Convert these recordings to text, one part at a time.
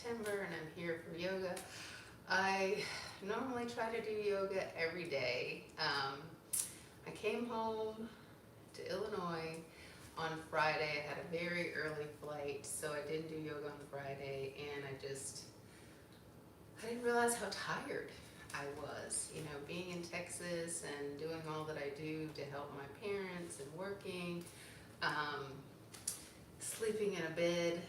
September and I'm here for yoga. I normally try to do yoga every day. I came home to Illinois on Friday. I had a very early flight, so I didn't do yoga on Friday, and I didn't realize how tired I was, being in Texas and doing all that I do to help my parents and working, sleeping in a bed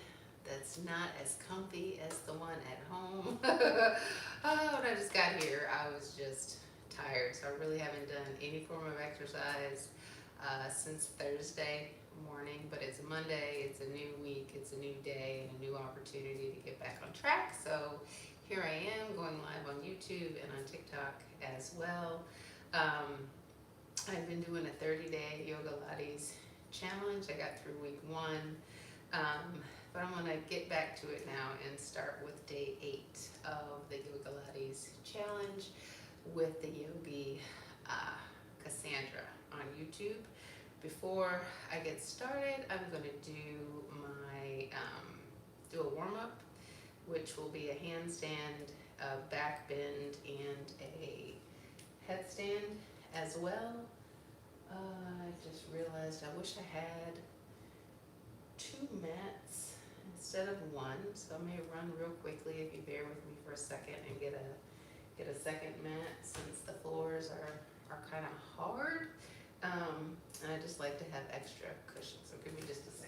that's not as comfy as the one at home. When I just got here, I was just tired, so I really haven't done any form of exercise since Thursday morning, but it's Monday, it's a new week, it's a new day, and a new opportunity to get back on track. So here I am going live on YouTube and on TikTok as well. I've been doing a 30-day Yoga Lattes challenge. I got through week 1, but I'm going to get back to it now and start with day 8 of the Yoga Lattes challenge with the yogi Cassandra on YouTube. Before I get started, I'm going to do a warm-up, which will be a handstand, a back bend, and a headstand as well. I just realized I wish I had 2 mats instead of 1, so I may run real quickly if you bear with me for a second and get a second mat, since the floors are kind of hard. And I just like to have extra cushion, so give me just a second.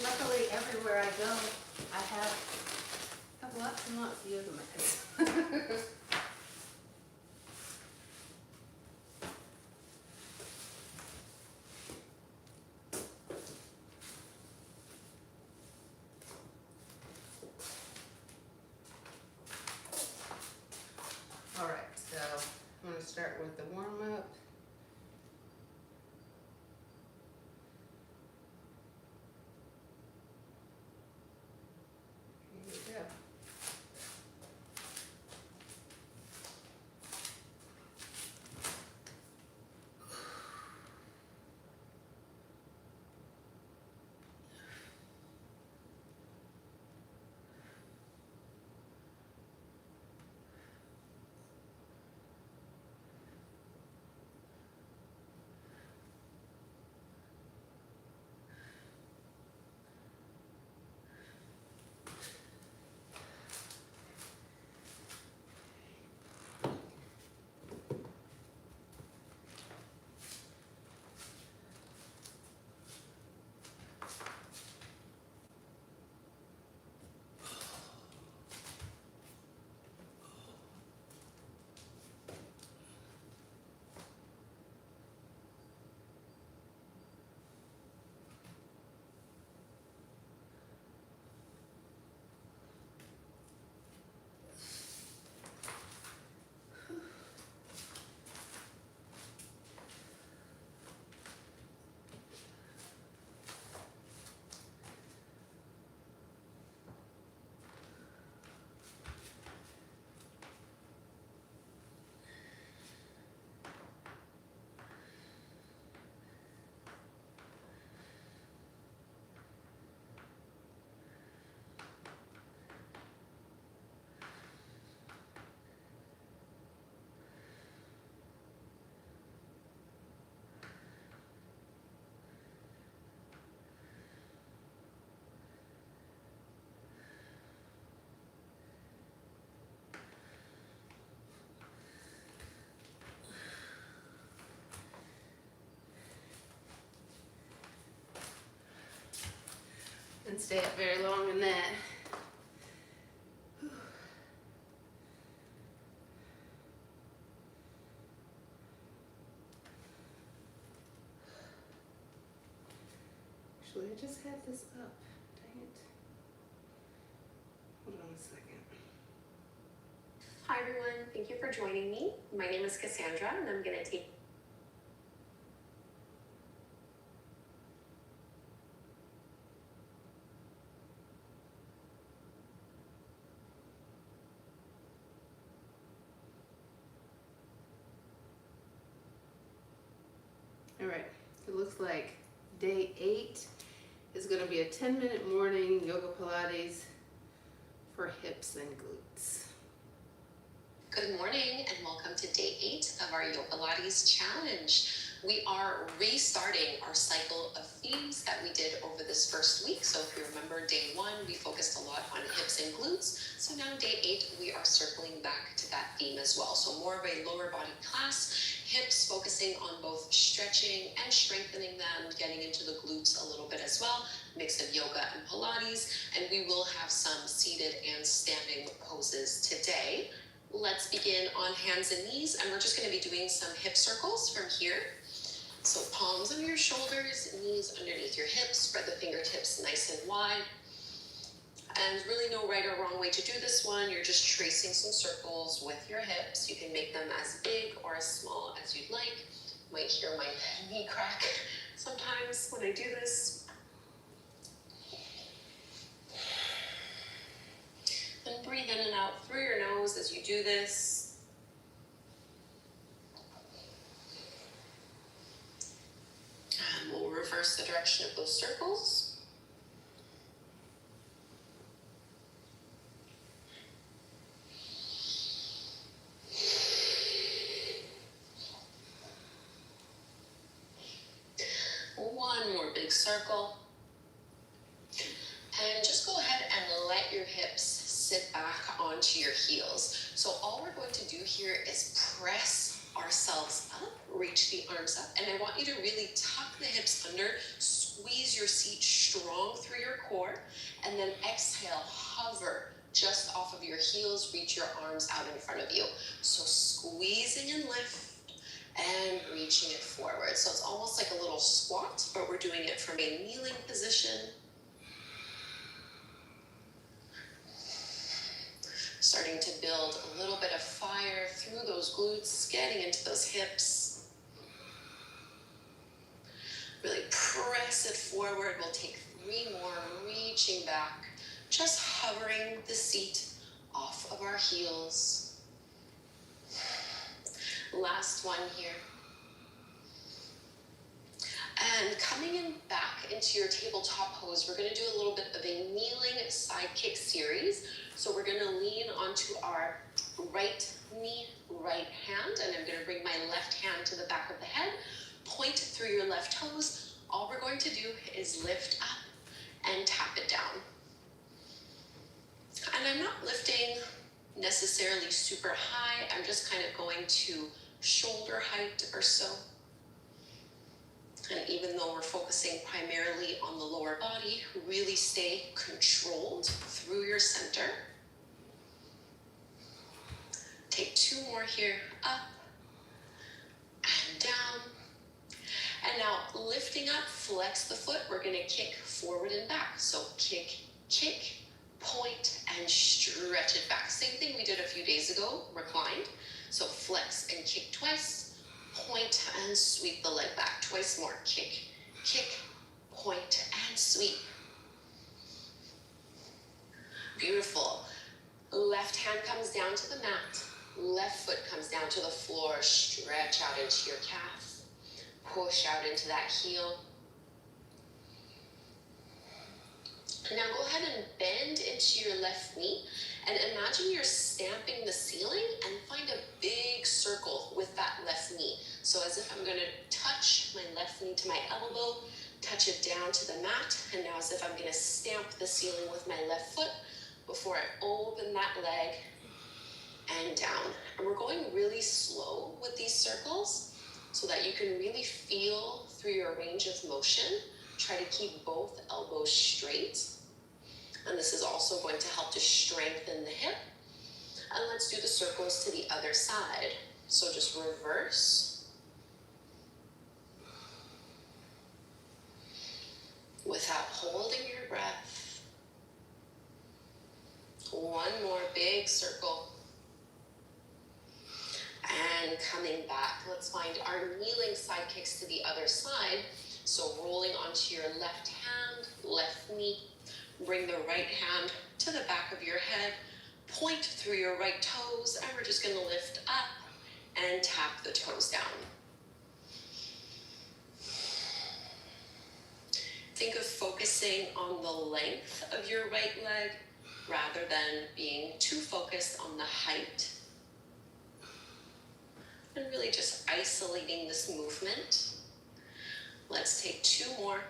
Luckily, everywhere I go, I have lots and lots of yoga mats. All right, so I'm going to start with the warm-up. Here we go. Didn't stay up very long in that. Actually, I just had this up. Dang it. Hold on a second. Hi everyone, thank you for joining me. My name is Cassandra and I'm going to take All right, it looks like day 8 is going to be a 10-minute morning yoga Pilates for hips and glutes. Good morning and welcome to day 8 of our Yoga Pilates challenge. We are restarting our cycle of themes that we did over this first week. So if you remember day 1, we focused a lot on hips and glutes. So now day 8, we are circling back to that theme as well. So more of a lower body class, hips focusing on both stretching and strengthening them, getting into the glutes a little bit as well, mix of yoga and Pilates, and we will have some seated and standing poses today. Let's begin on hands and knees, and we're just going to be doing some hip circles from here. So palms under your shoulders, knees underneath your hips, spread the fingertips nice and wide. And really no right or wrong way to do this one. You're just tracing some circles with your hips. You can make them as big or as small as you'd like. You might hear my knee crack sometimes when I do this. And breathe in and out through your nose as you do this. And we'll reverse the direction of those circles. One more big circle. And just go ahead and let your hips sit back onto your heels. So all we're going to do here is press ourselves up, reach the arms up, and I want you to really tuck the hips under, squeeze your seat strong through your core, and then exhale, hover just off of your heels, reach your arms out in front of you. So squeezing and lift, and reaching it forward. So it's almost like a little squat, but we're doing it from a kneeling position. Starting to build a little bit of fire through those glutes, getting into those hips. Really press it forward. We'll take 3 more, reaching back, just hovering the seat off of our heels. Last one here. And coming in back into your tabletop pose, we're going to do a little bit of a kneeling side kick series. So we're going to lean onto our right knee, right hand, and I'm going to bring my left hand to the back of the head, point through your left toes. All we're going to do is lift up and tap it down. And I'm not lifting necessarily super high. I'm just kind of going to shoulder height or so. And even though we're focusing primarily on the lower body, really stay controlled through your center. Take 2 more here, up and down. And now lifting up, flex the foot. We're going to kick forward and back. So kick, kick, point, and stretch it back. Same thing we did a few days ago, reclined. So flex and kick twice. Point and sweep the leg back. Twice more. Kick, kick, point, and sweep. Beautiful. Left hand comes down to the mat. Left foot comes down to the floor. Stretch out into your calf. Push out into that heel. Now go ahead and bend into your left knee and imagine you're stamping the ceiling and find a big circle with that left knee. So as if I'm going to touch my left knee to my elbow, touch it down to the mat, and now as if I'm going to stamp the ceiling with my left foot before I open that leg and down. And we're going really slow with these circles so that you can really feel through your range of motion. Try to keep both elbows straight. And this is also going to help to strengthen the hip. And let's do the circles to the other side. So just reverse. without holding your breath. One more big circle. And coming back, let's find our kneeling side kicks to the other side. So rolling onto your left hand, left knee. Bring the right hand to the back of your head. Point through your right toes, and we're just going to lift up and tap the toes down. Think of focusing on the length of your right leg rather than being too focused on the height. And really just isolating this movement. Let's take 2 more.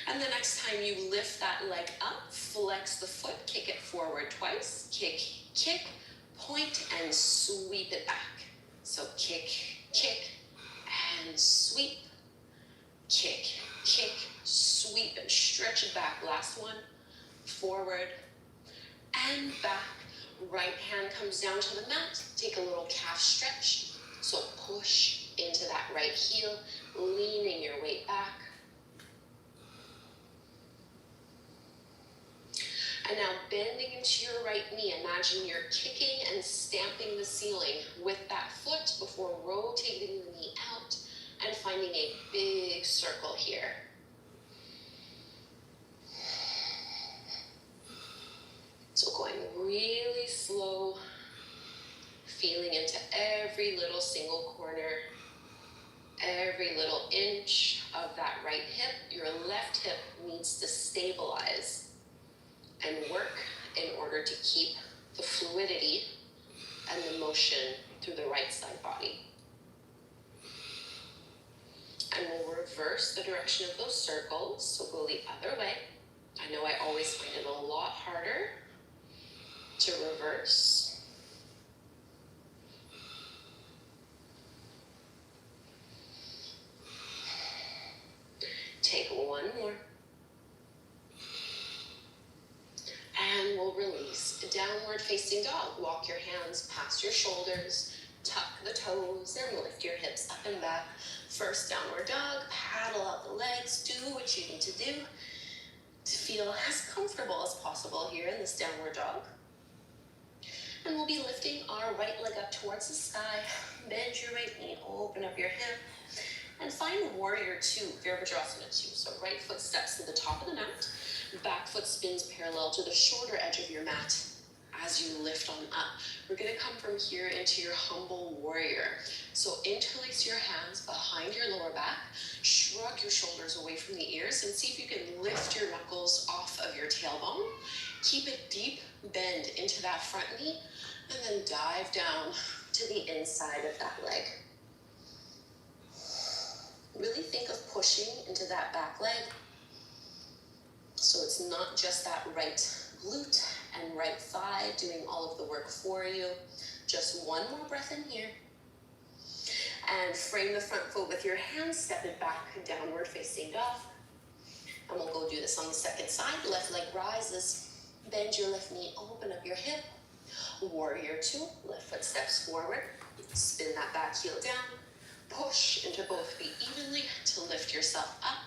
And the next time you lift that leg up, flex the foot, kick it forward twice. Kick, kick, point, and sweep it back. So kick, kick, and sweep. Kick, kick, sweep, and stretch it back. Last one. Forward and back. Right hand comes down to the mat. Take a little calf stretch. So push into that right heel, leaning your weight back. And now bending into your right knee, imagine you're kicking and stamping the ceiling with that foot before rotating the knee out and finding a big circle here. So going really slow, feeling into every little single corner, every little inch of that right hip. Your left hip needs to stabilize and work in order to keep the fluidity and the motion through the right side body. And we'll reverse the direction of those circles, so go the other way. I know I always find it a lot harder to reverse. Take 1 more. And we'll release. Downward facing dog. Walk your hands past your shoulders, tuck the toes, and lift your hips up and back. First downward dog, paddle out the legs, do what you need to do to feel as comfortable as possible here in this downward dog. And we'll be lifting our right leg up towards the sky. Bend your right knee, open up your hip, and find warrior 2, Virabhadrasana 2. So right foot steps to the top of the mat, back foot spins parallel to the shoulder edge of your mat as you lift on up. We're gonna come from here into your humble warrior. So interlace your hands behind your lower back, shrug your shoulders away from the ears, and see if you can lift your knuckles off of your tailbone. Keep a deep bend into that front knee, and then dive down to the inside of that leg. Really think of pushing into that back leg. So it's not just that right glute and right thigh doing all of the work for you. Just 1 more breath in here. And frame the front foot with your hands, step it back, downward facing dog. And we'll go do this on the second side. Left leg rises. Bend your left knee, open up your hip. Warrior 2, left foot steps forward. Spin that back heel down. Push into both feet evenly to lift yourself up.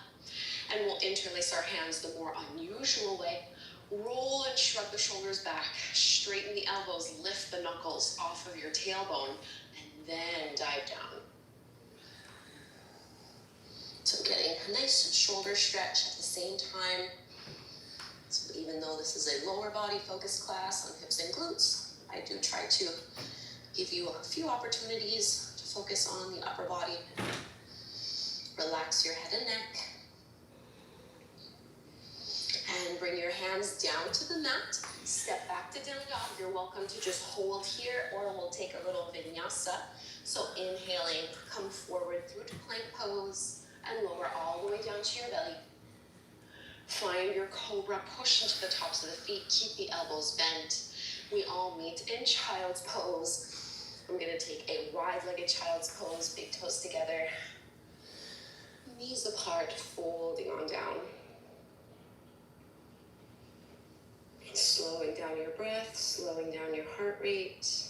And we'll interlace our hands the more unusual way. Roll and shrug the shoulders back. Straighten the elbows, lift the knuckles off of your tailbone, and then dive down. So getting a nice shoulder stretch at the same time. So even though this is a lower body focused class on hips and glutes, I do try to give you a few opportunities to focus on the upper body. Relax your head and neck. And bring your hands down to the mat. Step back to down dog. You're welcome to just hold here, or we'll take a little vinyasa. So inhaling, come forward through to plank pose and lower all the way down to your belly. Find your cobra, push into the tops of the feet, keep the elbows bent. We all meet in child's pose. I'm gonna take a wide-legged child's pose, big toes together, knees apart, folding on down. Slowing down your breath, slowing down your heart rate.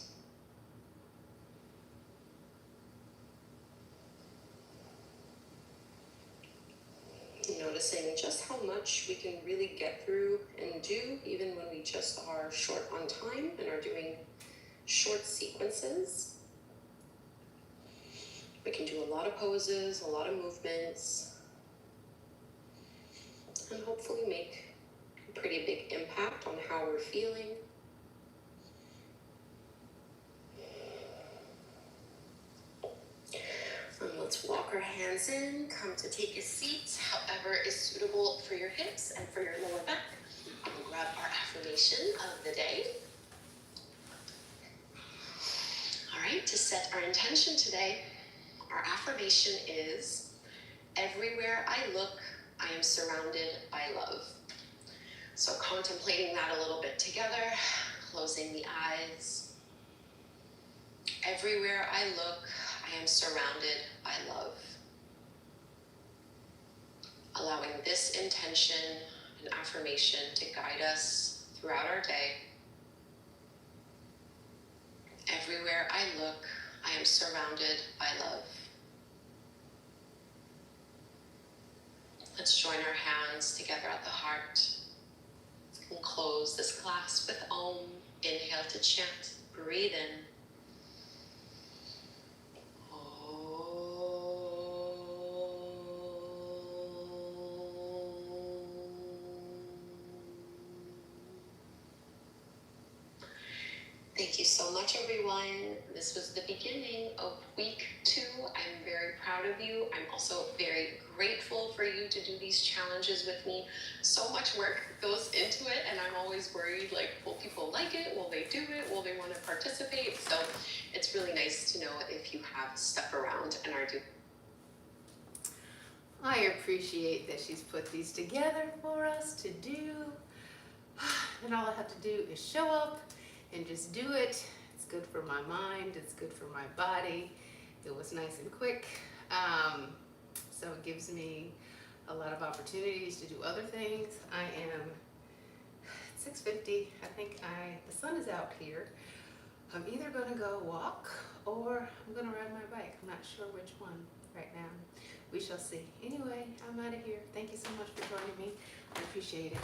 noticing just how much we can really get through and do even when we just are short on time and are doing short sequences. We can do a lot of poses, a lot of movements, and hopefully make a pretty big impact on how we're feeling. Let's walk our hands in, come to take a seat, however is suitable for your hips and for your lower back. We'll grab our affirmation of the day. All right, to set our intention today, our affirmation is, everywhere I look, I am surrounded by love. So contemplating that a little bit together, closing the eyes. Everywhere I look, I am surrounded by love. Allowing this intention and affirmation to guide us throughout our day. Everywhere I look, I am surrounded by love. Let's join our hands together at the heart and close this class with Om. Inhale to chant, breathe in. Thank you so much, everyone. This was the beginning of week 2. I'm very proud of you. I'm also very grateful for you to do these challenges with me. So much work goes into it, and I'm always worried, like, will people like it? Will they do it? Will they want to participate? So it's really nice to know if you have stuck around and are doing. I appreciate that she's put these together for us to do. And all I have to do is show up and just do it. It's good for my mind, it's good for my body. It was nice and quick. So it gives me a lot of opportunities to do other things. I am 6:50. I think the sun is out here. I'm either gonna go walk or I'm gonna ride my bike. I'm not sure which one right now. We shall see. Anyway, I'm out of here. Thank you so much for joining me. I appreciate it.